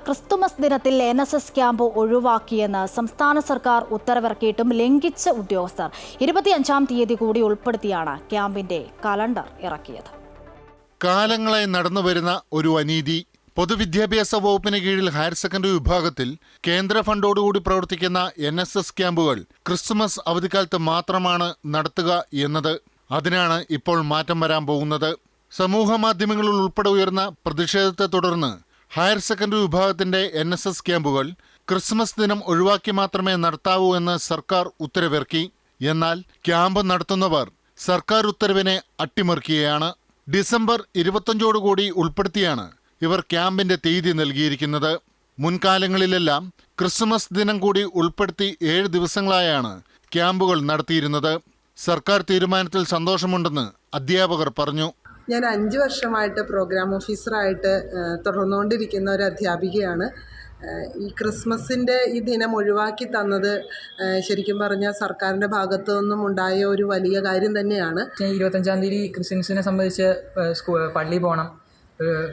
Christmas ദിനത്തിൽ NSS camp ഒഴിവാക്കിയെന്ന് സംസ്ഥാന സർക്കാർ ഉത്തരവിറക്കിയിട്ടും ലംഘിച്ച ഉദ്യോഗസ്ഥർ 25-ാം തീയതി കൂടി ഉൾപ്പെടുത്തിയാണ് ക്യാമ്പിന്റെ കലണ്ടർ ഇറക്കിയത്. കാലങ്ങളായി നടന്നുവരുന്ന ഒരു അനീതി. പൊതുവിദ്യാഭ്യാസ വകുപ്പിന് കീഴിൽ ഹയർ സെക്കൻഡറി വിഭാഗത്തിൽ കേന്ദ്ര ഫണ്ടോടുകൂടി പ്രവർത്തിക്കുന്ന NSS ക്യാമ്പുകൾ ക്രിസ്തുമസ് അവധിക്കാലത്ത് മാത്രമാണ് നടത്തുക എന്നത്. അതിനാണ് ഇപ്പോൾ മാറ്റം വരാൻ പോകുന്നത്. സമൂഹ മാധ്യമങ്ങളിൽ ഉൾപ്പെടെ ഉയർന്ന പ്രതിഷേധത്തെ തുടർന്ന് ഹയർ സെക്കൻഡറി വിഭാഗത്തിന്റെ NSS ക്യാമ്പുകൾ ക്രിസ്മസ് ദിനം ഒഴിവാക്കി മാത്രമേ നടത്താവൂ എന്ന് സർക്കാർ ഉത്തരവിറക്കി. എന്നാൽ ക്യാമ്പ് നടത്തുന്നവർ സർക്കാർ ഉത്തരവിനെ അട്ടിമറിക്കുകയാണ്. ഡിസംബർ 25 ഉൾപ്പെടുത്തിയാണ് ഇവർ ക്യാമ്പിന്റെ തീയതി നൽകിയിരിക്കുന്നത്. മുൻകാലങ്ങളിലെല്ലാം ക്രിസ്മസ് ദിനം കൂടി ഉൾപ്പെടുത്തി 7 ദിവസങ്ങളായാണ് ക്യാമ്പുകൾ നടത്തിയിരുന്നത്. സർക്കാർ തീരുമാനത്തിൽ സന്തോഷമുണ്ടെന്ന് അധ്യാപകർ പറഞ്ഞു. ഞാൻ 5 വർഷമായിട്ട് പ്രോഗ്രാം ഓഫീസറായിട്ട് തുടർന്നുകൊണ്ടിരിക്കുന്ന ഒരു അധ്യാപികയാണ്. ഈ ക്രിസ്മസിൻ്റെ ഈ ദിനം ഒഴിവാക്കി തന്നത് ശരിക്കും പറഞ്ഞാൽ സർക്കാരിൻ്റെ ഭാഗത്തു നിന്നും ഉണ്ടായ ഒരു വലിയ കാര്യം തന്നെയാണ്. 25-ാം തീയതി ക്രിസ്ത്യൻസിനെ സംബന്ധിച്ച് പള്ളിയിൽ പോകണം,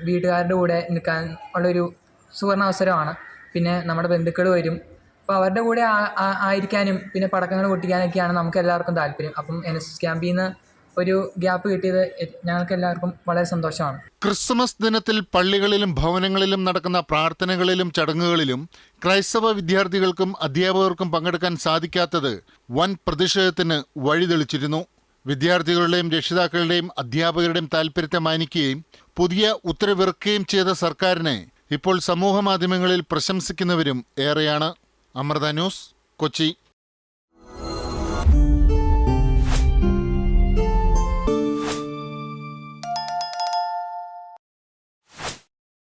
വീട്ടുകാരുടെ കൂടെ നിൽക്കാൻ ഉള്ളൊരു സുവർണ അവസരമാണ്. പിന്നെ നമ്മുടെ ബന്ധുക്കൾ വരും, അപ്പോൾ അവരുടെ കൂടെ ആയിരിക്കാനും പിന്നെ പടക്കങ്ങൾ പൊട്ടിക്കാനൊക്കെയാണ് നമുക്ക് എല്ലാവർക്കും താല്പര്യം. അപ്പം NSS ക്യാമ്പിൽ നിന്ന് ഒരു ഗ്യാപ്പ് കിട്ടിയത് ഞങ്ങൾക്ക് എല്ലാവർക്കും വളരെ സന്തോഷമാണ്. ക്രിസ്മസ് ദിനത്തിൽ പള്ളികളിലും ഭവനങ്ങളിലും നടക്കുന്ന പ്രാർത്ഥനകളിലും ചടങ്ങുകളിലും ക്രൈസ്തവ വിദ്യാർത്ഥികൾക്കും അധ്യാപകർക്കും പങ്കെടുക്കാൻ സാധിക്കാത്തത് വൻ പ്രതിഷേധത്തിന് വഴിതെളിച്ചിരുന്നു. വിദ്യാർത്ഥികളുടെയും രക്ഷിതാക്കളുടെയും അധ്യാപകരുടെയും താൽപര്യത്തെ മാനിക്കുകയും പുതിയ ഉത്തരവിറക്കുകയും ചെയ്ത സർക്കാരിനെ ഇപ്പോൾ സമൂഹ മാധ്യമങ്ങളിൽ പ്രശംസിക്കുന്നവരും ഏറെയാണ്. അമൃത ന്യൂസ്, കൊച്ചി.